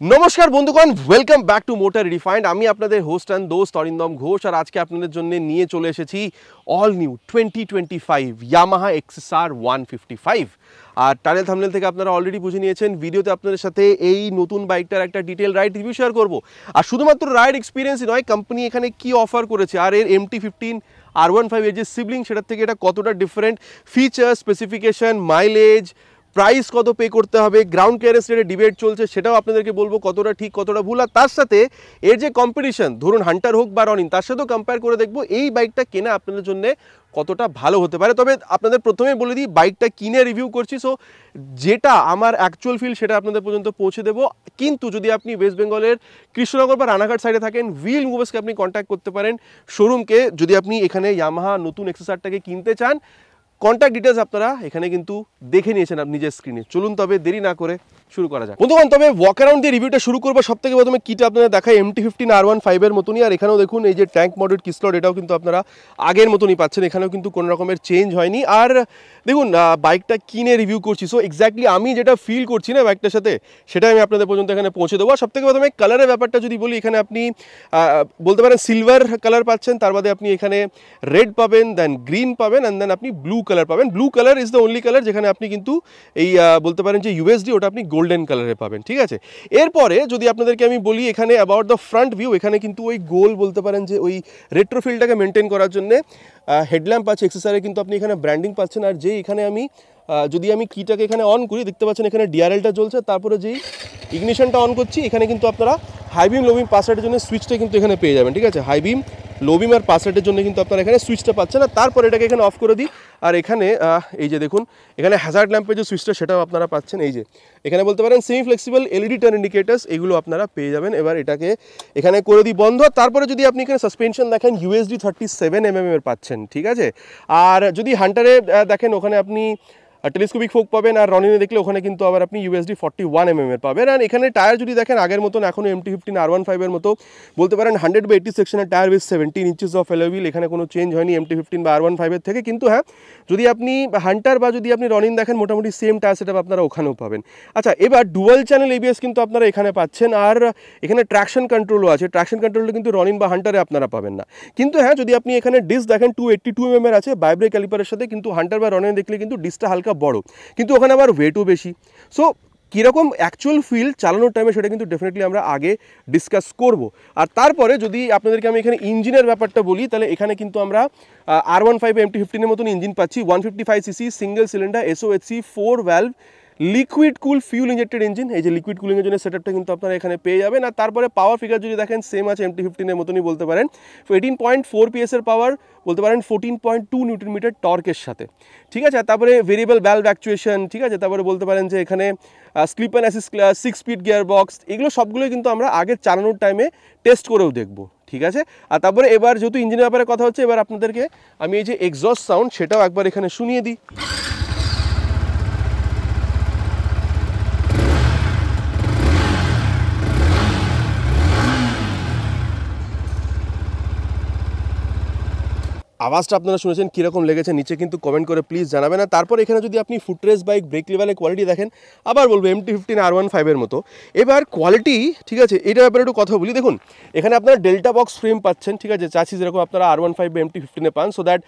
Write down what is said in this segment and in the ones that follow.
নমস্কার বন্ধুগণ, welcome back to motor refined. আমি আপনাদের হোস্ট অ্যান্ড দোস্ত অরিন্দম ঘোষ, আর আজকে আপনাদের জন্য নিয়ে চলে এসেছি অল নিউ 2025 ইয়ামাহা এক্সএসআর 155। আর টানেল থাম্বনেল থেকে আপনারা অলরেডি বুঝে নিয়েছেন, ভিডিওতে আপনাদের সাথে এই নতুন বাইকটার একটা ডিটেল রাইড রিভিউ শেয়ার করব। আর শুধুমাত্র রাইড এক্সপিরিয়েন্সই নয়, কোম্পানি এখানে কি অফার করেছে আর এর MT-15 R15 এর যে সিবলিং সেটার থেকে এটা কতটা different, feature specification, mileage, price কত পে করতে হবে, গ্রাউন্ড ক্লিয়ারেন্স রেটে ডিবেট চলছে সেটাও আপনাদেরকে বলবো কতটা ঠিক কতটা ভুল। আর তার সাথে এর যে কম্পিটিশন, ধরুন হান্টার হোক বা রনিন, তার সাথেও কম্পেয়ার করে দেখবো এই বাইকটা কেনা আপনাদের জন্য কতটা ভালো হতে পারে। তবে আপনাদের প্রথমে বলে দিই, বাইকটা কিনে রিভিউ করছি, সো যেটা আমার অ্যাকচুয়াল ফিল সেটা আপনাদের পর্যন্ত পৌঁছে দেবো। কিন্তু যদি আপনি ওয়েস্ট বেঙ্গলের কৃষ্ণনগর বা রানাঘাট সাইডে থাকেন, হুইল মুভার্সকে আপনি কন্ট্যাক্ট করতে পারেন, শোরুমকে, যদি আপনি এখানে ইয়ামাহা নতুন এক্সএসআরটাকে কিনতে চান। কন্ট্যাক্ট ডিটেলস আপনারা এখানে কিন্তু দেখে নিয়েছেন আপনি নিজের স্ক্রিনে। চলুন তবে দেরি না করে শুরু করা যাক বন্ধুগণ। তবে ওয়াক অ্যারাউন্ড দিয়ে রিভিউটা শুরু করবো। সব থেকে প্রথমে কিটা আপনাদের দেখায় MT-15 R15 এর মতনই। আর এখানেও দেখুন এই যে ট্যাঙ্ক মডেল কিস্লট, এটাও কিন্তু আপনারা আগের মতনই পাচ্ছেন, এখানেও কিন্তু কোনো রকমের চেঞ্জ হয়নি। আর দেখুন বাইকটা কিনে রিভিউ করছি, সো এক্স্যাক্টলি আমি যেটা ফিল করছি না বাইকটার সাথে, সেটা আমি আপনাদের পর্যন্ত এখানে পৌঁছে দেবো। সব থেকে প্রথমে কালারের ব্যাপারটা যদি বলি, এখানে আপনি বলতে পারেন সিলভার কালার পাচ্ছেন, তার বাদে আপনি এখানে রেড পাবেন, দেন গ্রিন পাবেন, অ্যান্ড দেন আপনি ব্লু কালার পাবেন। Blue colour is the only colour যেখানে আপনি কিন্তু এই বলতে পারেন যে USD, ওটা আপনি গোল্ডেন কালারে পাবেন, ঠিক আছে। এরপরে যদি আপনাদেরকে আমি বলি এখানে অ্যাবাউট দ্য ফ্রন্ট ভিউ, এখানে কিন্তু ওই গোল বলতে পারেন যে ওই রেট্রো ফিলটাকে মেনটেন করার জন্য হেডল্যাম্প আছে এক্সএসআরে, কিন্তু আপনি এখানে ব্র্যান্ডিং পাচ্ছেন। আর যে এখানে আমি যদি আমি কিটাকে এখানে অন করি, দেখতে পাচ্ছেন এখানে ডিআরএলটা জ্বলছে, তারপরে যেই ইগনিশনটা অন করছি, এখানে কিন্তু আপনারা হাই বিম লো বিম পাস রাইটের জন্য সুইচটা কিন্তু এখানে পেয়ে যাবেন, ঠিক আছে। হাই বিম লো বিম আর পাস রাইটের জন্য কিন্তু আপনারা এখানে সুইচটা পাচ্ছেন। আর তারপর এটাকে এখানে অফ করে দিই, আর এখানে এই যে দেখুন এখানে হ্যাজার্ড ল্যাম্পের যে সুইচটা সেটাও আপনারা পাচ্ছেন। এই যে এখানে বলতে পারেন semi flexible LED turn indicators, এগুলো আপনারা পেয়ে যাবেন। এবার এটাকে এখানে করে দিই বন্ধ। তারপরে যদি আপনি এখানে সাসপেনশন দেখেন, USD 37mm এর পাচ্ছেন, ঠিক আছে। আর যদি হান্টারে দেখেন, ওখানে আপনি টেলিস্কোপিক ফোক পাবেন, আর রনিনে দেখলে ওখানে কিন্তু আবার আপনি USD 41mm এর পাবেন। আর এখানে টায়ার যদি দেখেন আগের মতন, এখনও MT-15 R15 এর মতো বলতে পারেন 100/80 সেকশনের tyre with 17 inches of alloy wheel, এখানে কোনো চেঞ্জ হয়নি MT-15 বা R15 এর থেকে। কিন্তু হ্যাঁ, যদি আপনি হান্টার বা যদি আপনি রনিন দেখেন, মোটামুটি সেম টায়ার সেটআপ আপনারা ওখানেও পাবেন। আচ্ছা, এবার ডুয়াল চ্যানেল ABS কিন্তু আপনারা এখানে পাচ্ছেন, আর এখানে ট্র্যাকশন কন্ট্রোলও আছে। ট্র্যাকশন কন্ট্রোলটা কিন্তু রনিন বা হান্টারে আপনারা পাবেন না। কিন্তু হ্যাঁ, যদি আপনি এখানে ডিস্ক দেখেন 282mm এর আছে বাইব্রেক ক্যালিপারের সাথে, কিন্তু হান্টার বা রনিন দেখলে কিন্তু ডিস্কটা হালকা বড়, কিন্তু ওখানে আবার ওয়েটও বেশি। সো কীরকম অ্যাকচুয়াল ফিল চালানোর টাইমে সেটা কিন্তু ডেফিনেটলি আমরা আগে ডিসকাস করব। আর তারপরে যদি আপনাদেরকে আমি এখানে ইঞ্জিনের ব্যাপারটা বলি, তাহলে এখানে কিন্তু আমরা R15 MT-15 এর মতন ইঞ্জিন পাচ্ছি, 155cc single cylinder SOHC 4 valve liquid কুল ফিউল ইঞ্জেক্টেড ইঞ্জিন। এই যে লিকুইড কুলিং এর জন্য সেটআপটা কিন্তু আপনারা এখানে পেয়ে যাবেন। আর তারপরে পাওয়ার ফিগার যদি দেখেন, সেম আছে MT-15 এর মতনই বলতে পারেন। 18.4 PS এর পাওয়ার, বলতে পারেন 14.2 নিউটন মিটার টর্কের সাথে, ঠিক আছে। তারপরে ভেরিয়েবল ভ্যালভ অ্যাকচুয়েশন, ঠিক আছে। তারপরে বলতে পারেন যে এখানে slip and assist 6 speed gear box, এগুলো সবগুলোই কিন্তু আমরা আগের চালানোর টাইমে টেস্ট করেও দেখবো, ঠিক আছে। আর তারপরে এবার যেহেতু ইঞ্জিনের ব্যাপারে কথা হচ্ছে, এবার আপনাদেরকে আমি এই যে এক্সস্ট সাউন্ড সেটাও একবার এখানে শুনিয়ে দিই। আওয়াজটা আপনারা শুনেছেন, কীরকম লেগেছে নিচে কিন্তু কমেন্ট করে প্লিজ জানাবেন। না তারপর এখানে যদি আপনি ফুটরেস বাইক ব্রেক লেভেলের কোয়ালিটি দেখেন, আবার বলবো MT-15 R15 এর মতো। এবার কোয়ালিটি, ঠিক আছে, এটার ব্যাপারে একটু কথা বলি। দেখুন এখানে আপনারা ডেল্টা বক্স ফ্রেম পাচ্ছেন, ঠিক আছে, চাচ্ছি যেরকম আপনারা R15 বা MT-15 পান, সো দ্যাট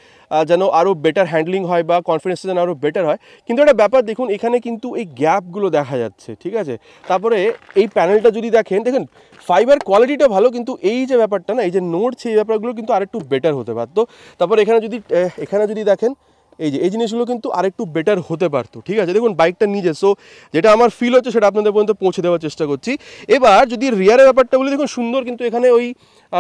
যেন আরও বেটার হ্যান্ডলিং হয় বা কনফিডেন্সটা যেন আরও বেটার হয়। কিন্তু একটা ব্যাপার দেখুন, এখানে কিন্তু এই গ্যাপগুলো দেখা যাচ্ছে, ঠিক আছে। তারপরে এই প্যানেলটা যদি দেখেন, দেখুন ফাইবার কোয়ালিটিটা ভালো, কিন্তু এই যে ব্যাপারটা না, এই যে নড়ছে, এই ব্যাপারগুলো কিন্তু আরেকটু বেটার হতে পারতো। তারপর এখানে যদি দেখেন, এই যে এই জিনিসগুলো কিন্তু আরেকটু বেটার হতে পারতো, ঠিক আছে। দেখুন বাইকটা নিজে, সো যেটা আমার ফিল হচ্ছে সেটা আপনাদের পর্যন্ত পৌঁছে দেওয়ার চেষ্টা করছি। এবার যদি রিয়ারের ব্যাপারটা বলি, দেখুন সুন্দর কিন্তু এখানে ওই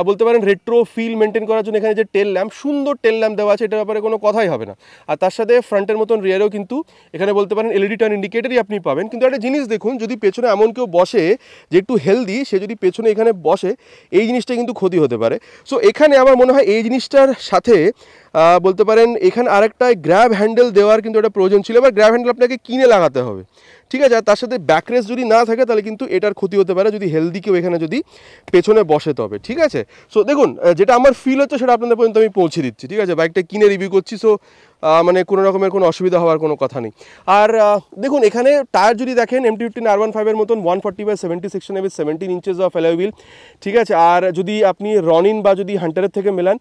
বলতে পারেন রেট্রো ফিল মেনটেন করার জন্য এখানে যে টেল ল্যাম্প, সুন্দর টেল ল্যাম্প দেওয়া আছে, এটার ব্যাপারে কোনো কথাই হবে না। আর তার সাথে ফ্রন্টের মতন রিয়ারেও কিন্তু এখানে বলতে পারেন LED টার্ন ইন্ডিকেটারই আপনি পাবেন। কিন্তু একটা জিনিস দেখুন, যদি পেছনে এমন কেউ বসে যে একটু হেলদি, সে যদি পেছনে এখানে বসে, এই জিনিসটা কিন্তু ক্ষতি হতে পারে। সো এখানে আমার মনে হয় এই জিনিসটার সাথে বলতে পারেন এখানে আরেকটা গ্র্যাব হ্যান্ডেল দেওয়ার কিন্তু একটা প্রয়োজন ছিল। এবার গ্র্যাব হ্যান্ডেল আপনাকে কিনে লাগাতে হবে, ঠিক আছে। আর তার সাথে ব্যাকরেস যদি না থাকে, তাহলে কিন্তু এটার ক্ষতি হতে পারে যদি হেলদি কেউ এখানে যদি পেছনে বসে, তবে, ঠিক আছে। সো দেখুন যেটা আমার ফিল হচ্ছে সেটা আপনাদের পর্যন্ত আমি পৌঁছে দিচ্ছি, ঠিক আছে। বাইকটা কিনে রিভিউ করছি, সো মানে কোনো রকমের কোনো অসুবিধা হওয়ার কোনো কথা নেই। আর দেখুন এখানে টায়ার যদি দেখেন MT-15R15 মতন 140/70 সেকশনে with 17 inches of alloy wheel, ঠিক আছে। আর যদি আপনি রনিন বা যদি হান্টারের থেকে মেলান,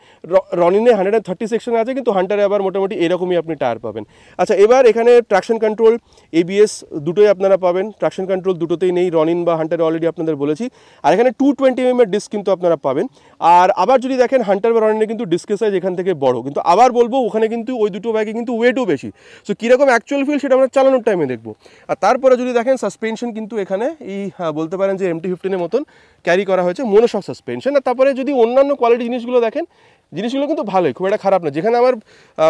রনিনে 130 সেকশন আছে, কিন্তু হান্টারে আবার মোটামুটি এরকমই আপনি টায়ার পাবেন। আচ্ছা, এবার এখানে ট্রাকশন কন্ট্রোল, ABS দুটোই আপনারা পাবেন। ট্রাকশন কন্ট্রোল দুটোতেই নেই, রনিন বা হান্টারে অলরেডি আপনাদের বলেছি। আর এখানে 220 mm ডিস্ক কিন্তু আপনারা পাবেন। আর আবার যদি দেখেন হান্টার বা রনিনে কিন্তু ডিস্কের সাইজ এখান থেকে বড়, কিন্তু আবার বলবো ওখানে কিন্তু ওই দুটো বাইকে কিন্তু ওয়েটও বেশি। সো কীরকম অ্যাকচুয়াল ফিল সেটা আমরা চালানোর টাইমে দেখবো। আর তারপরে যদি দেখেন সাসপেনশন কিন্তু এখানে এই বলতে পারেন যে MT-15 মতন ক্যারি করা হয়েছে মোনোশক সাসপেনশন। আর তারপরে যদি অন্যান্য কোয়ালিটি জিনিসগুলো দেখেন, জিনিসগুলো কিন্তু ভালোই, খুব একটা খারাপ না। যেখানে আমার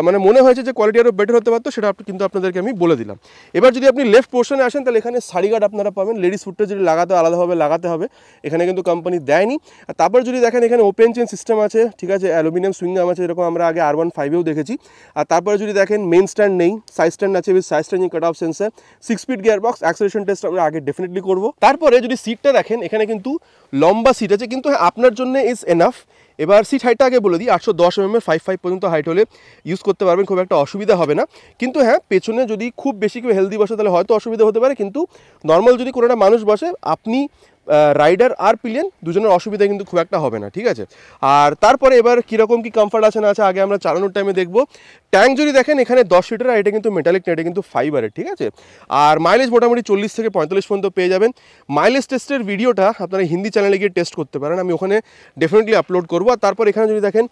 মানে মনে হয়েছে যে কোয়ালিটি আরও বেটার হতে পারতো, সেটা কিন্তু আপনাদেরকে আমি বলে দিলাম। এবার যদি আপনি লেফট পোর্শনে আসেন, তাহলে এখানে সারি গার্ড আপনারা পাবেন। লেডিস ফুটটা যদি আলাদাভাবে লাগাতে হবে, এখানে কিন্তু কোম্পানি দেয়নি। আর তারপর যদি দেখেন এখানে ওপেন চেন সিস্টেম আছে, ঠিক আছে, অ্যালুমিনিয়াম সুইং আর্ম আছে, এরকম আমরা আগে R15-এও দেখেছি। আর তারপরে যদি দেখেন মেইন স্ট্যান্ড নেই, সাইড স্ট্যান্ড আছে with side standing cut off sensor, 6 speed gear box. Acceleration test আমরা আগে ডেফিনেটলি করবো। তারপরে যদি সিটটা দেখেন, এখানে কিন্তু লম্বা সিট আছে, কিন্তু আপনার জন্য ইজ এনাফ। এবার সিট হাইটটা আগে বলে দিই, 810 mm 5.5 পর্যন্ত হাইট হলে ইউজ করতে পারবেন, খুব একটা অসুবিধা হবে না। কিন্তু হ্যাঁ, পেছনে যদি খুব বেশি কেউ হেলদি বসে তাহলে হয়তো অসুবিধা হতে পারে, কিন্তু নর্মাল যদি কোনো একটা মানুষ বসে, আপনি রাইডার আর পিলিয়ন দুজনের অসুবিধা কিন্তু খুব একটা হবে না, ঠিক আছে। আর তারপরে এবার কীরকম কী কমফর্ট আছে না আছে আগে আমরা চালানোর টাইমে দেখবো। ট্যাঙ্ক যদি দেখেন এখানে 10 লিটার, আর এটা কিন্তু মেটালিক না, এটা কিন্তু ফাইবারের, ঠিক আছে। আর মাইলেজ মোটামুটি 40 থেকে 45 পর্যন্ত পেয়ে যাবেন। মাইলেজ টেস্টের ভিডিওটা আপনারা হিন্দি চ্যানেলে গিয়ে টেস্ট করতে পারেন, আমি ওখানে ডেফিনেটলি আপলোড করবো। আর তারপর এখানে যদি দেখেন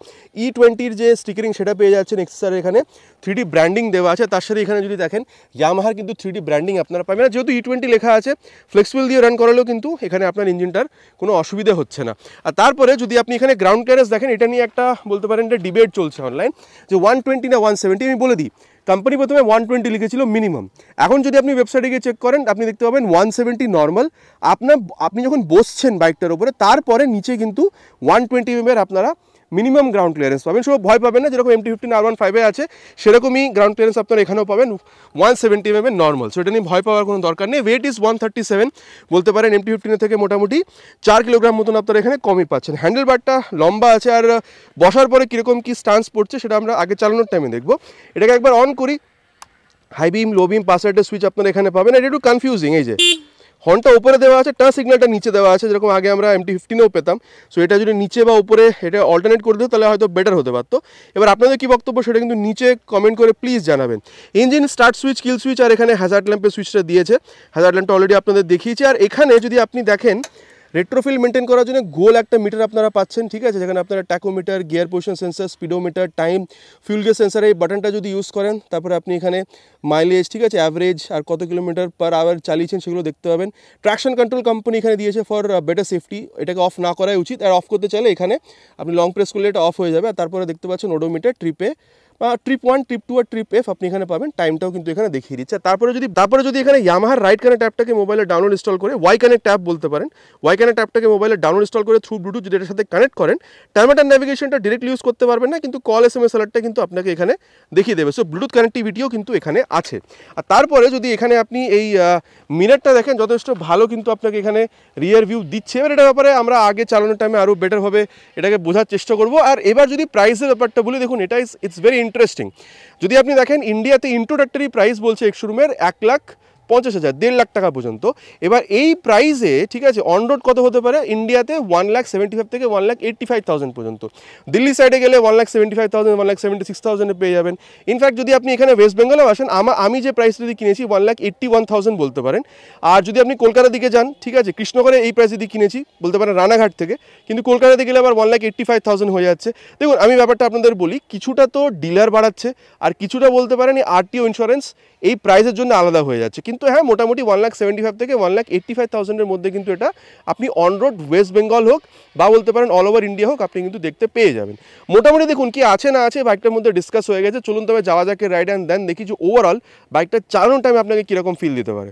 E20-র যে স্টিকারিং সেটা পেয়ে যাচ্ছেন। এক্সেসর এখানে 3D ব্র্যান্ডিং দেওয়া আছে, তার সাথে এখানে যদি দেখেন ইয়ামাহার কিন্তু 3D ব্র্যান্ডিং আপনারা পাবেন। যেহেতু E20 লেখা আছে, ফ্লেক্সিবল দিয়ে রান করালেও কিন্তু এখানে আপনার ইঞ্জিনটার কোনো অসুবিধা হচ্ছে না। আর তারপরে যদি আপনি এখানে গ্রাউন্ড ক্লিয়ারেন্স দেখেন, এটা নিয়ে একটা বলতে পারেন যে ডিবেট চলছে অনলাইন, যে 120 না 170। আমি বলে দিই, কোম্পানি প্রথমে 120 লিখেছিল মিনিমাম, এখন যদি আপনি ওয়েবসাইটে গিয়ে চেক করেন, আপনি দেখতে পাবেন 170 নর্মাল। আপনি যখন বসছেন বাইকটার উপরে, তারপরে নিচে কিন্তু 120 mm আপনারা মিনিমাম গ্রাউন্ড ক্লিয়ারেন্স পাবেন। সব ভয় পাবেন না, যেরকম MT-15R15-এ আছে সেরকমই গ্রাউন্ড ক্লিয়ারেন্স আপনারা এখানেও পাবেন 170 mm নর্মাল। সো এটা নিয়ে ভয় পাওয়ার কোনো দরকার নেই। ওয়েট ইজ 137, বলতে পারেন MT-15 থেকে মোটামুটি 4 কিলোগ্রাম মতন আপনারা এখানে কমই পাচ্ছেন। হ্যান্ডেল বারটা লম্বা আছে, আর বসার পরে কীরকম কী স্টান্স পড়ছে সেটা আমরা আগে চালানোর টাইমে দেখবো। এটাকে একবার অন করি, হাই বিম, লো বিম, পাস লাইটের সুইচ আপনারা এখানে পাবেন। এটা একটু কনফিউজিং, এই যে হর্নটা উপরে দেওয়া আছে, টার্ন সিগন্যালটা নিচে দেওয়া আছে, যেরকম আগে আমরা MT-15-এও পেতাম। সো এটা যদি নিচে বা উপরে এটা অল্টারনেট করে দিত, তাহলে হয়তো বেটার হতে পারতো। এবার আপনাদের কী বক্তব্য সেটা কিন্তু নিচে কমেন্ট করে প্লিজ জানাবেন। Engine start switch, kill switch, আর এখানে হ্যাজার্ড ল্যাম্পের সুইচটা দিয়েছে। হ্যাজার্ড ল্যাম্পটা অলরেডি আপনাদের দেখিয়েছি। আর এখানে যদি আপনি দেখেন, রেট্রোফিল মেনটেন করার জন্য গোল একটা মিটার আপনারা পাচ্ছেন, ঠিক আছে, যেখানে আপনারা tachometer, gear position sensor, speedometer, time, fuel gauge sensor, এই বাটনটা যদি ইউজ করেন, তারপরে আপনি এখানে মাইলেজ, ঠিক আছে, অ্যাভারেজ আর কত কিলোমিটার পার আওয়ার চালিয়েছেন সেগুলো দেখতে পাবেন। ট্র্যাকশন কন্ট্রোল কোম্পানি এখানে দিয়েছে ফর বেটার সেফটি, এটাকে অফ না করাই উচিত। আর অফ করতে চাইলে এখানে আপনি লং প্রেস করলে এটা অফ হয়ে যাবে। আর তারপরে দেখতে পাচ্ছেন ওডোমিটার, ট্রিপে, ট্রিপ 1, ট্রিপ 2 আর ট্রিপ F আপনি এখানে পাবেন। টাইমটাও কিন্তু এখানে দেখিয়ে দিচ্ছে। তারপরে যদি এখানে ইয়ামাহার রাইড কানেক্ট অ্যাপটাকে মোবাইলে ডাউনলোড ইনস্টল করে, ওয়াই কানেক্ট অ্যাপ বলতে পারেন, ওয়াই কানেক্ট অ্যাপটাকে মোবাইলে ডাউনলোড ইনস্টল করে থ্রু ব্লুটুথ যদি এটার সাথে কানেক্ট করেন, টাইমার ন্যাভিগেশনটা ডিরেক্টলি ইউজ করতে পারবেন না, কিন্তু কল, SMS অ্যালার্টটা কিন্তু আপনাকে এখানে দেখিয়ে দেবে। সো ব্লুটুথ কানেক্টিভিটিও কিন্তু এখানে আছে। আর তারপরে যদি এখানে আপনি এই মিররটা দেখেন, যথেষ্ট ভালো কিন্তু আপনাকে এখানে রিয়ার ভিউ দিচ্ছে। এবার এটার ব্যাপারে আমরা আগে চালানোর টাইমে আরও বেটারভাবে এটাকে বোঝার চেষ্টা করবো। আর এবার যদি প্রাইসের ব্যাপারটা বলি, দেখুন এটা ইটস ভেরি ইন্টারেস্টিং। যদি আপনি দেখেন ইন্ডিয়াতে ইন্ট্রোডাক্টরি প্রাইস বলছে এক্স-শোরুমের 1,50,000, 1.5 লাখ টাকা পর্যন্ত। এবার এই প্রাইসে, ঠিক আছে, অন রোড কত হতে পারে ইন্ডিয়াতে 1,75,000 থেকে 1,85,000 পর্যন্ত। দিল্লি সাইডে গেলে 1,75,000, 1,76,000 পেয়ে যাবেন। ইনফ্যাক্ট যদি আপনি এখানে ওয়েস্ট বেঙ্গলেও আসেন, আমি যে প্রাইসটা দিয়ে কিনেছি 1,81,000 বলতে পারেন। আর যদি আপনি কলকাতার দিকে যান, ঠিক আছে, কৃষ্ণগড়ে এই প্রাইসে দিয়ে কিনেছি বলতে পারেন রানাঘাট থেকে, কিন্তু কলকাতাতে গেলে আবার 1,85,000 হয়ে যাচ্ছে। দেখুন আমি ব্যাপারটা আপনাদের বলি, কিছুটা তো ডিলার বাড়াচ্ছে, আর কিছুটা বলতে পারেন এই RTO ইন্স্যুরেন্স এই প্রাইসের জন্য আলাদা হয়ে যাচ্ছে। কিন্তু হ্যাঁ, মোটামুটি 1,75,000 থেকে 1,85,000-এর মধ্যে কিন্তু এটা আপনি অন রোড ওয়েস্ট বেঙ্গল হোক বা বলতে পারেন অল ওভার ইন্ডিয়া হোক, আপনি কিন্তু দেখতে পেয়ে যাবেন। মোটামুটি দেখুন কি আছে না আছে বাইকটার মধ্যে ডিসকাস হয়ে গেছে। চলুন তবে যাওয়া যাক রাইড অ্যান্ড দেন দেখি যে ওভারঅল বাইকটা চালানোর টাইমে আপনাকে কীরকম ফিল দিতে পারে।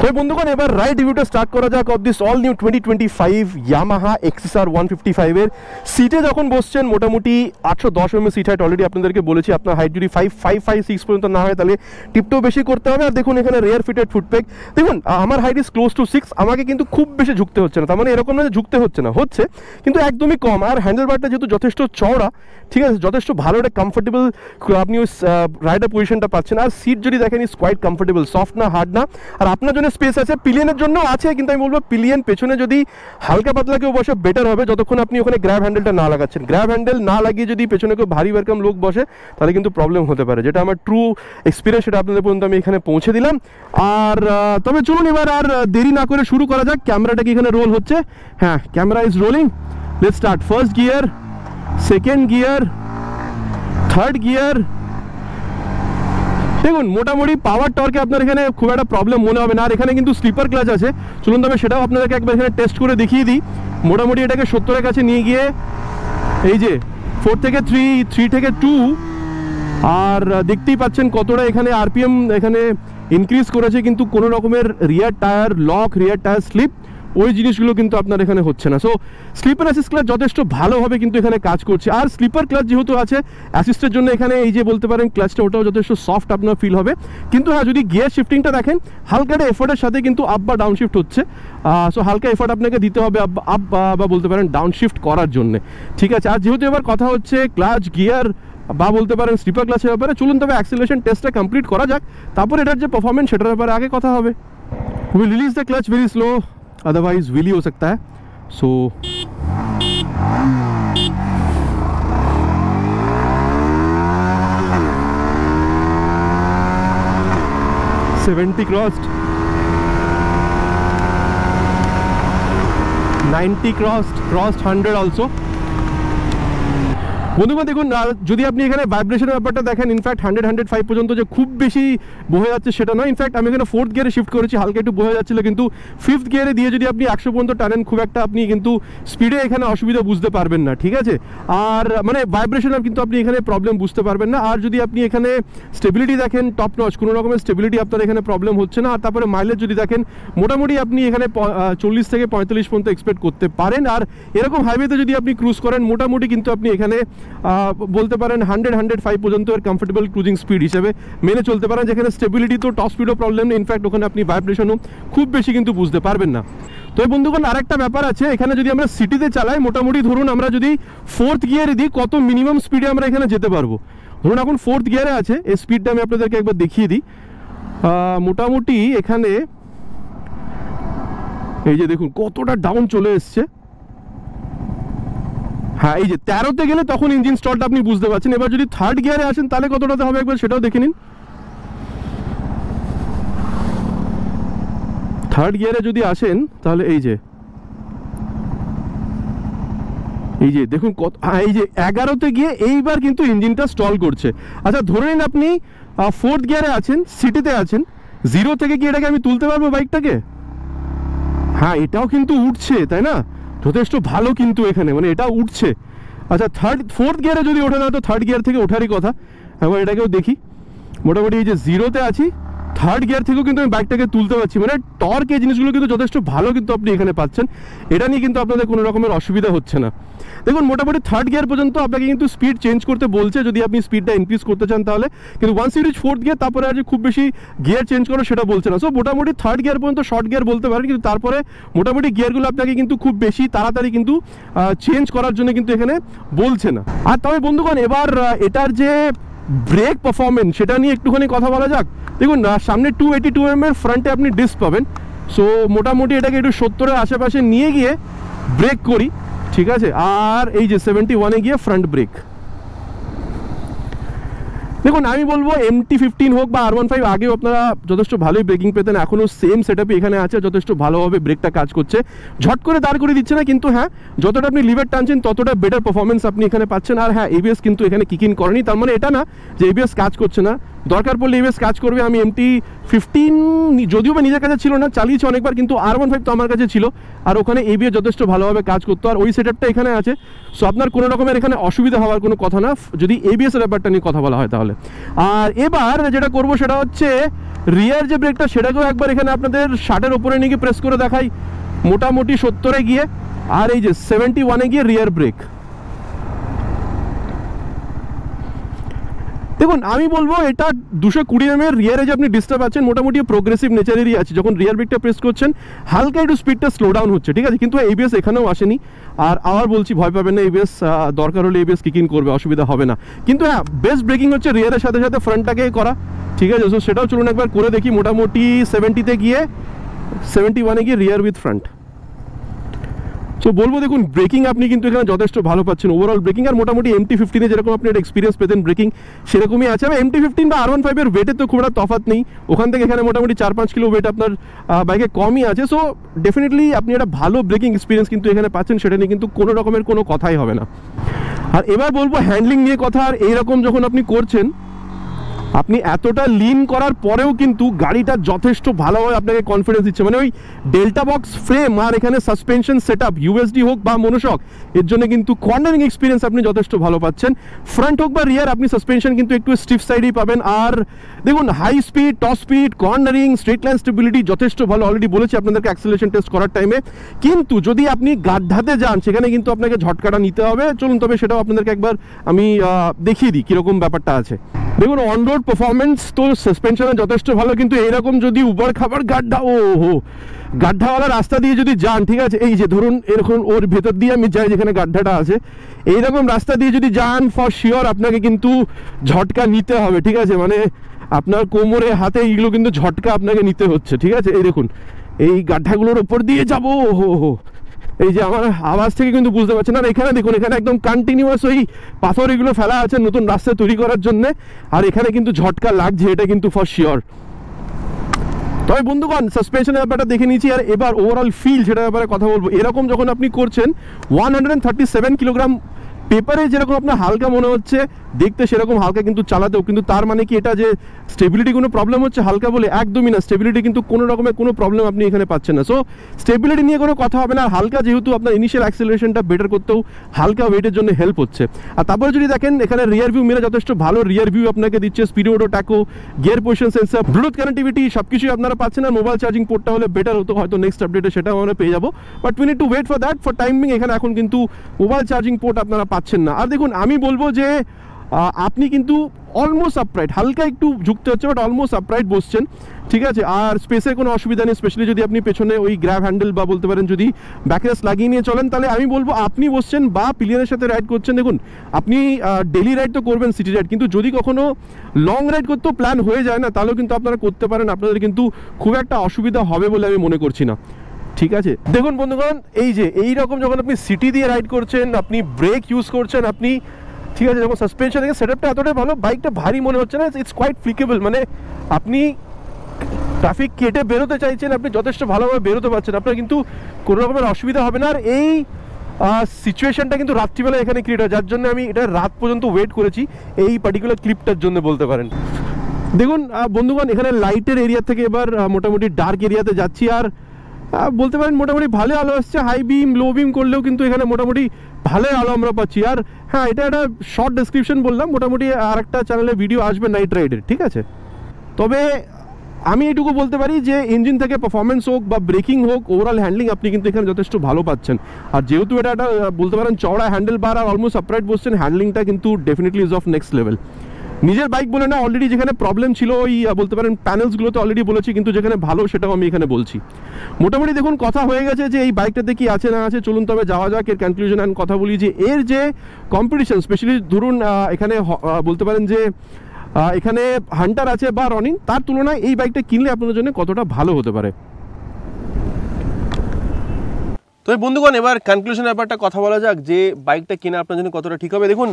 তো বন্ধুগণ এবার রাইড রিভিউটা স্টার্ট করা যাক of this all new 2025 Yamaha XSR 155 এর। সিটে যখন বসছেন মোটামুটি 810 mm সিট হাইট অলরেডি আপনাদেরকে বলেছি। আপনার হাইট যদি 5.6 পর্যন্ত না হয় তাহলে টিপটাও বেশি করতে হবে। আর দেখুন এখানে রেয়ার ফিটেড ফুটপেক, দেখুন আমার হাইট ইজ ক্লোজ টু 6, আমাকে কিন্তু খুব বেশি ঝুঁকতে হচ্ছে না, তার মানে এরকম না যে ঝুঁকতে হচ্ছে না, হচ্ছে কিন্তু একদমই কম। আর হ্যান্ডেলবারটা যেহেতু যথেষ্ট চওড়া, ঠিক আছে, যথেষ্ট ভালো একটা কমফোর্টেবল আপনি ওই রাইডার পজিশনটা পাচ্ছেন। আর সিট যদি দেখেন ইজ কোয়াইট কমফোর্টেবল, সফট না হার্ড না। আর আপনার জন্য স্পেস আছে, পিলিয়নের জন্য আছে, কিন্তু আমি বলবো পিলিয়ন পেছনে যদি হালকা পাতলা কেউ বসে বেটার হবে, যতক্ষণ আপনি ওখানে গ্র্যাব হ্যান্ডেলটা না লাগাচ্ছেন। গ্র্যাব হ্যান্ডেল না লাগিয়ে যদি পেছনে কেউ ভারী ওয়েলকাম লোক বসে তাহলে কিন্তু প্রবলেম হতে পারে, যেটা আমার ট্রু এক্সপিরিয়েন্স, সেটা আপনাদের পর্যন্ত আমি এখানে পৌঁছে দিলাম। আর তবে চলুন এবার আর দেরি না করে শুরু করা যাক। ক্যামেরাটা কি এখানে রোল হচ্ছে? হ্যাঁ, camera is rolling. Let's start. First gear, second gear, third gear. দেখুন মোটামুটি পাওয়ার টর্কে আপনার এখানে খুব একটা প্রবলেম মনে হবে না। আর এখানে কিন্তু স্লিপার ক্লাচ আছে, চলুন তবে সেটাও আপনাদেরকে একবার এখানে টেস্ট করে দেখিয়ে দিই। মোটামুটি এটাকে 70-এর কাছে নিয়ে গিয়ে এই যে 4 থেকে 3 থেকে 2, আর দেখতেই পাচ্ছেন কতটা এখানে আরপিএম এখানে ইনক্রিজ করেছে, কিন্তু কোনো রকমের রিয়ার টায়ার লক, রিয়ার টায়ার স্লিপ, ওই জিনিসগুলো কিন্তু আপনার এখানে হচ্ছে না। সো স্লিপার অ্যাসিস্ট ক্লাচ যথেষ্ট ভালোভাবে কিন্তু এখানে কাজ করছে। আর স্লিপার ক্লাচ যেহেতু আছে অ্যাসিস্টের জন্য, এখানে এই যে বলতে পারেন ক্লাচটা ওটাও যথেষ্ট সফট আপনার ফিল হবে। কিন্তু হ্যাঁ, যদি গিয়ার শিফটিংটা দেখেন হালকা একটা এফোর্টের সাথে কিন্তু আপ বা ডাউন শিফট হচ্ছে। সো হালকা এফোর্ট আপনাকে দিতে হবে আপ বা বলতে পারেন ডাউন শিফট করার জন্যে, ঠিক আছে। আর যেহেতু এবার কথা হচ্ছে ক্লাচ, গিয়ার বা বলতে পারেন স্লিপার ক্লাচের ব্যাপারে, চলুন তবে অ্যাক্সেলারেশন টেস্টটা কমপ্লিট করা যাক, তারপর এটার যে পারফরমেন্স সেটার ব্যাপারে আগে কথা হবে। Will release the clutch very slow, otherwise wheel ही हो सकता है। So 70 crossed, 90 crossed 100 also. বন্ধুগণ দেখুন, যদি আপনি এখানে ভাইব্রেশনের ব্যাপারটা দেখেন, ইনফ্যাক্ট 100-105 পর্যন্ত যে খুব বেশি বহে যাচ্ছে সেটা নয়। ইনফ্যাক্ট আমি এখানে 4th গিয়ারে শিফট করেছি, হালকা একটু বহে যাচ্ছিলো, কিন্তু 5th গিয়ারে দিয়ে যদি আপনি 100 পর্যন্ত টানেন খুব একটা আপনি কিন্তু স্পিডে এখানে অসুবিধা বুঝতে পারবেন না, ঠিক আছে। আর মানে ভাইব্রেশনের কিন্তু আপনি এখানে প্রবলেম বুঝতে পারবেন না। আর যদি আপনি এখানে স্টেবিলিটি দেখেন টপ নচ, কোনো রকমের স্টেবিলিটি আপনার এখানে প্রবলেম হচ্ছে না। আর তারপরে মাইলেজ যদি দেখেন মোটামুটি আপনি এখানে 40 থেকে 45 পর্যন্ত এক্সপেক্ট করতে পারেন। আর এরকম হাইওয়েতে যদি আপনি ক্রুজ করেন মোটামুটি কিন্তু আপনি এখানে বলতে পারেন 100-105 পর্যন্ত এর কমফোর্টেবল ক্রুজিং স্পিড হিসেবে মেনে চলতে পারেন, যেখানে স্টেবিলিটি তো টপ স্পিডও প্রবলেম নেই, ইনফ্যাক্ট ওখানে আপনি ভাইব্রেশনও খুব বেশি কিন্তু বুঝতে পারবেন না। তো এই বন্ধুগণ আরেকটা ব্যাপার আছে, এখানে যদি আমরা সিটিতে চালাই মোটামুটি ধরুন আমরা যদি 4th গিয়ারে দিই কত মিনিমাম স্পিডে আমরা এখানে যেতে পারবো। ধরুন এখন 4th গিয়ারে আছে, এই স্পিডটা আমি আপনাদেরকে একবার দেখিয়ে দিই। মোটামুটি এখানে এই যে দেখুন কতটা ডাউন চলে এসছে। হ্যাঁ, এই যে 13তে গেলে তখন ইঞ্জিন স্টলটা আপনি বুঝতে পারছেন। এবার যদি 3rd গিয়ারে আসেন তাহলে কতটাতে হবে একবার সেটাও দেখে নিন। 3rd গিয়ারে যদি আসেন তাহলে এই যে দেখুন কত, এই যে 11তে গিয়ে এইবার কিন্তু ইঞ্জিনটা স্টল করছে। আচ্ছা ধরে নিন আপনি 4th গিয়ারে আছেন, সিটিতে আছেন, 0 থেকে কি এটাকে আমি তুলতে পারবো বাইকটাকে? হ্যাঁ, এটাও কিন্তু উঠছে, তাই না, যথেষ্ট ভালো কিন্তু এখানে মানে এটা উঠছে। আচ্ছা 4th গিয়ারে যদি ওঠে না তো 3rd গিয়ার থেকে ওঠারই কথা। এবার এটাকেও দেখি, মোটামুটি এই যে 0তে আছি, 3rd গিয়ার থেকেও কিন্তু আমি বাইকটাকে তুলতে পারছি, মানে টর্ক এই জিনিসগুলো কিন্তু যথেষ্ট ভালো কিন্তু আপনি এখানে পাচ্ছেন। এটা নিয়ে কিন্তু আপনাদের কোনো রকমের অসুবিধা হচ্ছে না। দেখুন মোটামুটি 3rd গিয়ার পর্যন্ত আপনাকে কিন্তু স্পিড চেঞ্জ করতে বলছে যদি আপনি স্পিডটা ইনক্রিজ করতে চান তাহলে, কিন্তু once you reach 4th gear তারপরে আর খুব বেশি গিয়ার চেঞ্জ করো সেটা বলছে না। সো মোটামুটি 3rd গিয়ার পর্যন্ত শর্ট গিয়ার বলতে পারেন, কিন্তু তারপরে মোটামুটি গিয়ারগুলো আপনাকে কিন্তু খুব বেশি তাড়াতাড়ি কিন্তু চেঞ্জ করার জন্য কিন্তু এখানে বলছে না। আর তবে বন্ধুগণ এবার এটার যে ব্রেক পারফরমেন্স সেটা নিয়ে একটুখানি কথা বলা যাক। দেখুন সামনে 282 mm এর ফ্রন্টে আপনি ডিস্ক পাবেন। সো মোটামুটি এটাকে একটু 70-এর আশেপাশে নিয়ে গিয়ে ব্রেক করি, ঠিক আছে। আর এই যে 71-এ গিয়ে ফ্রন্ট ব্রেক। দেখুন আমি বলবো MT-15 হোক বা R15 আগেও আপনারা যথেষ্ট ভালোই ব্রেকিং পেতেন, এখনও সেম সেটআপে এখানে আছে, যথেষ্ট ভালোভাবে ব্রেকটা কাজ করছে, ঝট করে দাঁড় করে দিচ্ছে না, কিন্তু হ্যাঁ যতটা আপনি লিভার টানছেন ততটা বেটার পারফরমেন্স আপনি এখানে পাচ্ছেন। আর হ্যাঁ ABS কিন্তু এখানে কিক ইন করেনি, তার মানে এটা না যে ABS কাজ করছে না, দরকার পড়লে ABS কাজ করবে। আমি MT-15 যদিও বা নিজের কাছে ছিল না, চালিয়েছি অনেকবার, কিন্তু R15 তো আমার কাছে ছিল, আর ওখানে ABS যথেষ্ট ভালোভাবে কাজ করতো, আর ওই সেটআপটা এখানে আছে। সো আপনার কোনো রকমের এখানে অসুবিধা হওয়ার কোনো কথা না যদি ABS এর ব্যাপারটা নিয়ে কথা বলা হয় তাহলে। আর এবার যেটা করব সেটা হচ্ছে রিয়ার যে ব্রেকটা সেটাকেও একবার এখানে আপনাদের 60-এর উপরে নিয়ে গিয়ে প্রেস করে দেখাই, মোটামুটি 70-এ গিয়ে, আর এই যে 71-এ গিয়ে রিয়ার ব্রেক। দেখুন আমি বলবো এটা 220 mm রিয়ারে যে আপনি ডিস্টার্ব আছেন মোটামুটি প্রোগ্রেসিভ নেচারেরই আছে। যখন রিয়ার ব্রেকটা প্রেস করছেন হালকা একটু স্পিডটা স্লো ডাউন হচ্ছে, ঠিক আছে, কিন্তু এবিএস এখানেও আসেনি। আর আবার বলছি ভয় পাবেন না, এবিএস দরকার হলে এবিএস কিক ইন করবে, অসুবিধা হবে না। কিন্তু হ্যাঁ, বেস্ট ব্রেকিং হচ্ছে রিয়ারের সাথে সাথে ফ্রন্টটাকে করা, ঠিক আছে। সো সেটাও চলুন একবার করে দেখি। মোটামুটি 70-তে গিয়ে 71-এ গিয়ে রিয়ার উইথ ফ্রন্ট। সো বলবো দেখুন ব্রেকিং আপনি কিন্তু এখানে যথেষ্ট ভালো পাচ্ছেন, ওভারঅল ব্রেকিং। আর মোটামুটি MT-15-এ যেরকম আপনি একটা এক্সপিরিয়েন্স পেতেন ব্রেকিং, সেরকমই আছে। আর MT-15 বা R15-এর ওয়েটে তো খুব একটা তফাৎ নেই, ওখান থেকে এখানে মোটামুটি 4-5 কিলো ওয়েট আপনার বাইকে কমই আছে। সো ডেফিনেটলি আপনি একটা ভালো ব্রেকিং এক্সপিরিয়েন্স কিন্তু এখানে পাচ্ছেন, সেটা নিয়ে কিন্তু কোনো রকমের কোনো কথাই হবে না। আর এবার বলবো হ্যান্ডলিং নিয়ে কথা। আর এইরকম যখন আপনি করছেন, আপনি এতটা লিন করার পরেও কিন্তু গাড়িটা যথেষ্ট ভালোভাবে আপনাকে কনফিডেন্স দিচ্ছে। মানে ওই ডেল্টা বক্স ফ্রেম আর এখানে সাসপেনশন সেট আপ, ইউএসডি হোক বা মনোশক, এর জন্য কিন্তু কর্নারিং এক্সপিরিয়েন্স আপনি যথেষ্ট ভালো পাচ্ছেন। ফ্রন্ট হোক বা রিয়ার, আপনি সাসপেনশন কিন্তু একটু স্টিফ সাইডেই পাবেন। আর দেখুন high speed, top speed, cornering, straight line stability যথেষ্ট ভালো। অলরেডি বলেছি আপনাদেরকে অ্যাক্সেলারেশন টেস্ট করার টাইমে। কিন্তু যদি আপনি গাড্ডাতে যান সেখানে কিন্তু আপনাকে ঝটকাটা নিতে হবে। চলুন তবে সেটাও আপনাদেরকে একবার আমি দেখিয়ে দিই কীরকম ব্যাপারটা আছে। দেখুন অন রোড পারফরমেন্স তো সাসপেনশনে যথেষ্ট ভালো, কিন্তু এইরকম যদি উবার খাবার গাড্ডা, গাড্ডাওয়ালা রাস্তা দিয়ে যদি যান, ঠিক আছে, এই যে ধরুন এরকম ওর ভেতর দিয়ে আমি যাই যেখানে গাড্ডাটা আছে, এইরকম রাস্তা দিয়ে যদি যান ফর শিওর আপনাকে কিন্তু ঝটকা নিতে হবে, ঠিক আছে। মানে আপনার কোমরে হাতে এইগুলো কিন্তু ঝটকা আপনাকে নিতে হচ্ছে, ঠিক আছে। এই দেখুন এই গাড্ডাগুলোর ওপর দিয়ে যাবো, এই যে আমার আওয়াজ থেকে কিন্তু বুঝতে পারছেন। আর এখানে দেখুন এখানে একদম কন্টিনিউয়াস ওই পাথর এগুলো ফেলা আছে নতুন রাস্তা তৈরি করার জন্যে, আর এখানে কিন্তু ঝটকা লাগছে, এটা কিন্তু ফর শিওর। তবে বন্ধুগণ সাসপেনশনের ব্যাপারটা দেখে নিয়েছি, আর এবার ওভারঅল ফিল সেটার ব্যাপারে কথা বলবো। এরকম যখন আপনি করছেন 137 কিলোগ্রাম, পেপারে যেরকম আপনার হালকা মনে হচ্ছে দেখতে, সেরকম হালকা কিন্তু চালাতেও, কিন্তু তার মানে কি এটা যে স্টেবিলিটি কোনো প্রবলেম হচ্ছে হালকা বলে? একদমই না। স্টেবিলিটি কিন্তু কোনো রকমের কোনো প্রবলেম আপনি এখানে পাচ্ছেন না। সো স্টেবিলিটি নিয়ে কোনো কথা হবে না। আর হালকা যেহেতু আপনার ইনিশিয়াল অ্যাক্সেলারেশনটা বেটার করতেও হালকা ওয়েটের জন্য হেল্প হচ্ছে। আর তারপরে যদি দেখেন এখানে রিয়ার ভিউ মিরর যথেষ্ট ভালো রিয়ার ভিউ আপনাকে দিচ্ছে, speedometer tacho, gear position sensor, bluetooth connectivity সব কিছুই আপনারা পাচ্ছেন। আর মোবাইল চার্জিং পোর্টটা হলে বেটার হতো, হয়তো নেক্সট আপডেটে সেটাও আমরা পেয়ে যাবো, but we need to wait for that. For timing এখানে এখন কিন্তু মোবাইল চার্জিং পোর্ট আপনারা পাচ্ছেন না। আর দেখুন আমি বলবো যে আপনি কিন্তু অলমোস্ট আপরাইট, হালকা একটু ঝুঁকতে হচ্ছে বাট অলমোস্ট আপরাইট বসছেন, ঠিক আছে। আর স্পেসের কোনো অসুবিধা নেই, স্পেশালি যদি আপনি পেছনে ওই গ্র্যাব হ্যান্ডেল বা বলতে পারেন যদি ব্যাকরেস্ট লাগিয়ে নিয়ে চলেন, তাহলে আমি বলবো আপনি বসছেন বা পিলিয়নের সাথে রাইড করছেন। দেখুন আপনি ডেলি রাইড তো করবেন, সিটি রাইড, কিন্তু যদি কখনো লং রাইড করতেও প্ল্যান হয়ে যায় না, তাহলেও কিন্তু আপনারা করতে পারেন, আপনাদের কিন্তু খুব একটা অসুবিধা হবে বলে আমি মনে করছি না, ঠিক আছে। দেখুন বন্ধুগণ এই যে এইরকম যখন আপনি সিটি দিয়ে রাইড করছেন, আপনি ব্রেক ইউজ করছেন, আপনি ঠিক আছে, যখন সাসপেনশন থেকে সেটআপটা এতটাই ভালো, বাইকটা ভারী মনে হচ্ছে না, ইটস কোয়াইট ফ্লিকেবল। মানে আপনি ট্রাফিক কেটে বেরোতে চাইছেন, আপনি যথেষ্ট ভালোভাবে বেরোতে পারছেন, আপনার কিন্তু কোনো রকমের অসুবিধা হবে না। আর এই সিচুয়েশনটা কিন্তু রাত্রিবেলা এখানে ক্রিয়েট হয়, যার জন্য আমি এটা রাত পর্যন্ত ওয়েট করেছি এই পার্টিকুলার ক্লিপটার জন্য বলতে পারেন। দেখুন বন্ধুগণ এখানে লাইটের এরিয়া থেকে এবার মোটামুটি ডার্ক এরিয়াতে যাচ্ছি, আর বলতে পারেন মোটামুটি ভালো আলো আসছে। হাই বিম লো বিম করলেও কিন্তু এখানে মোটামুটি ভালোই আলো আমরা পাচ্ছি। আর হ্যাঁ, এটা একটা শর্ট ডেসক্রিপশন বললাম, মোটামুটি আর একটা চ্যানেলে ভিডিও আসবে নাইট রাইডের, ঠিক আছে। তবে আমি এটুকু বলতে পারি যে ইঞ্জিন থেকে পারফরমেন্স হোক বা ব্রেকিং হোক, ওভারঅল হ্যান্ডলিং আপনি কিন্তু এখানে যথেষ্ট ভালো পাচ্ছেন। আর যেহেতু এটা একটা বলতে পারেন চওড়া হ্যান্ডেল বার আর অলমোস্ট আপরাইট বসছেন, হ্যান্ডলিংটা কিন্তু definitely is of next level. নিজের বাইক বলে না, অলরেডি যেখানে প্রবলেম ছিল ওই বলতে পারেন প্যানেলসগুলোতে অলরেডি বলেছি, কিন্তু যেখানে ভালো সেটাও আমি এখানে বলছি। মোটামুটি দেখুন কথা হয়ে গেছে যে এই বাইকটাতে কি আছে না আছে, চলুন তবে যাওয়া যাক এর কনক্লুশন অ্যান্ড কথা বলি যে এর যে কম্পিটিশন, স্পেশালি ধরুন এখানে বলতে পারেন যে এখানে হান্টার আছে বা রনিং, তার তুলনায় এই বাইকটা কিনলে আপনাদের জন্য কতটা ভালো হতে পারে। তো বন্ধুগণ এবার কনক্লুশনের ব্যাপারটা কথা বলা যাক যে বাইকটা কেনা আপনার জন্য কতটা ঠিক হবে। দেখুন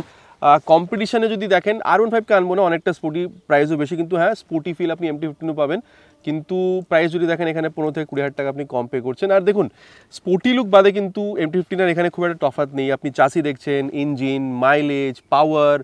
কম্পিটিশনে যদি দেখেন R15কে আনবো না, অনেকটা স্পোর্টি, প্রাইসও বেশি, কিন্তু হ্যাঁ স্পোর্টি ফিল আপনি MT-15ও পাবেন, কিন্তু প্রাইস যদি দেখেন এখানে 15 থেকে 20 হাজার টাকা আপনি কম পে করছেন। আর দেখুন স্পোর্টি লুক বাদে কিন্তু MT-15 এর এখানে খুব একটা তফাৎ নেই। আপনি চাসি দেখছেন, ইঞ্জিন, মাইলেজ, পাওয়ার,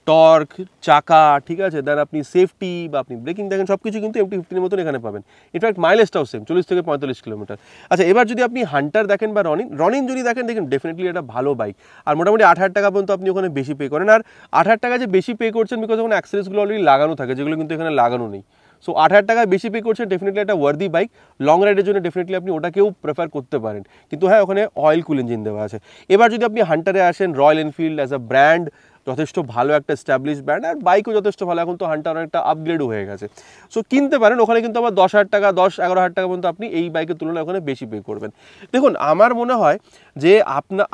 টর্ক, চাকা, ঠিক আছে, দেন আপনি সেফটি বা আপনি ব্রেকিং দেখেন, সব কিছু কিন্তু MT-15 মতন এখানে পাবেন। ইনফ্যাক্ট মাইলেজটাও সেম, 40 থেকে 45 কিলোমিটার। আচ্ছা এবার যদি আপনি হান্টার দেখেন বা রনিন যদি দেখেন, দেখুন ডেফিনেটলি এটা ভালো বাইক, আর মোটামুটি 8,000 টাকা পর্যন্ত আপনি ওখানে বেশি পে করেন। আর 8,000 টাকা যে বেশি পে করছেন বিকজ ওখানে অ্যাক্সেসরিজগুলো অলরেডি লাগানো থাকে, যেগুলো কিন্তু এখানে লাগানো নেই। সো 8,000 টাকা বেশি পে করছেন, ডেফিনেটলি একটা ওয়ার্দি বাইক, লং রাইডের জন্য ডেফিনেটলি আপনি ওটাকেও প্রেফার করতে পারেন। কিন্তু হ্যাঁ, ওখানে অয়েল কুল ইঞ্জিন দেওয়া আছে। এবার যদি আপনি হান্টারে আসেন, royal Enfield as a brand যথেষ্ট ভালো একটা এস্টাবলিশ ব্র্যান্ড, আর বাইকও যথেষ্ট ভালো, এখন তো হান্টার অনেকটা আপগ্রেডও হয়ে গেছে। সো কিনতে পারেন, ওখানে কিন্তু আবার 10,000 টাকা 10-11,000 টাকা পর্যন্ত আপনি এই বাইকের তুলনায় ওখানে বেশি পে করবেন। দেখুন, আমার মনে হয় যে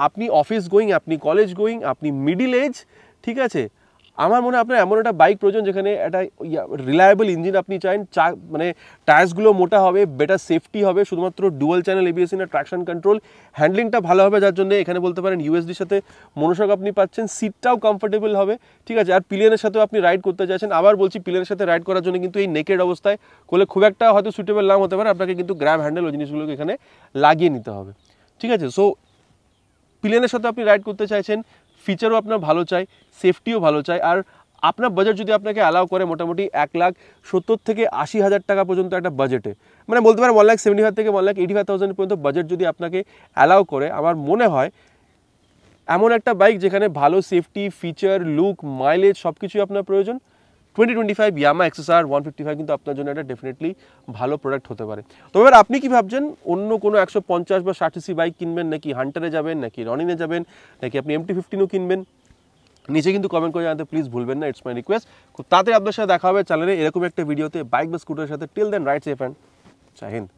আপনি অফিস গোয়িং, আপনি কলেজ গোয়িং, আপনি মিডিল এজ, ঠিক আছে, আমার মনে হয় আপনার এমন একটা বাইক প্রয়োজন যেখানে একটা রিলায়েবল ইঞ্জিন আপনি চান, মানে টায়ার্সগুলো মোটা হবে, বেটার সেফটি হবে, শুধুমাত্র ডুয়াল চ্যানেল এবিএস না, ট্র্যাকশন কন্ট্রোল, হ্যান্ডলিংটা ভালো হবে, যার জন্য এখানে বলতে পারেন ইউএসডির সাথে মনোশক আপনি পাচ্ছেন, সিটটাও কমফোর্টেবল হবে, ঠিক আছে, আর পিলিয়নের সাথেও আপনি রাইড করতে চাইছেন। আবার বলছি, পিলিয়নের সাথে রাইড করার জন্য কিন্তু এই নেকেড অবস্থায় করলে খুব একটা হয়তো সুটেবল নাও হতে পারে, আপনাকে কিন্তু গ্র্যাব হ্যান্ডেল ওই জিনিসগুলোকে এখানে লাগিয়ে নিতে হবে, ঠিক আছে। সো পিলিয়নের সাথে আপনি রাইড করতে চাইছেন, ফিচারও আপনার ভালো চাই, সেফটিও ভালো চাই, আর আপনার বাজেট যদি আপনাকে অ্যালাউ করে মোটামুটি 1,70,000 থেকে 80,000 টাকা পর্যন্ত একটা বাজেটে, মানে বলতে পারেন 1,75,000 থেকে 1,85,000 পর্যন্ত বাজেট যদি আপনাকে অ্যালাউ করে, আমার মনে হয় এমন একটা বাইক যেখানে ভালো সেফটি, ফিচার, লুক, মাইলেজ সব কিছুই আপনার প্রয়োজন, 2025 ইয়ামাহা XSR 155 কিন্তু আপনার জন্য একটা ডেফিনেটলি ভালো প্রোডাক্ট হতে পারে। তবে এবার আপনি কি ভাবছেন, অন্য কোনো 150 বা 60 সিসি বাইক কিনবেন, নাকি হান্টারে যাবেন, নাকি রনিনে যাবেন, নাকি আপনি MT-15ও কিনবেন, নিচে কিন্তু কমেন্ট করে জানাতে প্লিজ ভুলবেন না, ইটস মাই রিকোয়েস্ট। খুব তাড়াতাড়ি আপনার সাথে দেখা হবে চ্যানেলে এরকম একটা ভিডিওতে বাইক বা স্কুটারের সাথে। Till then ride safe and Jai Hind.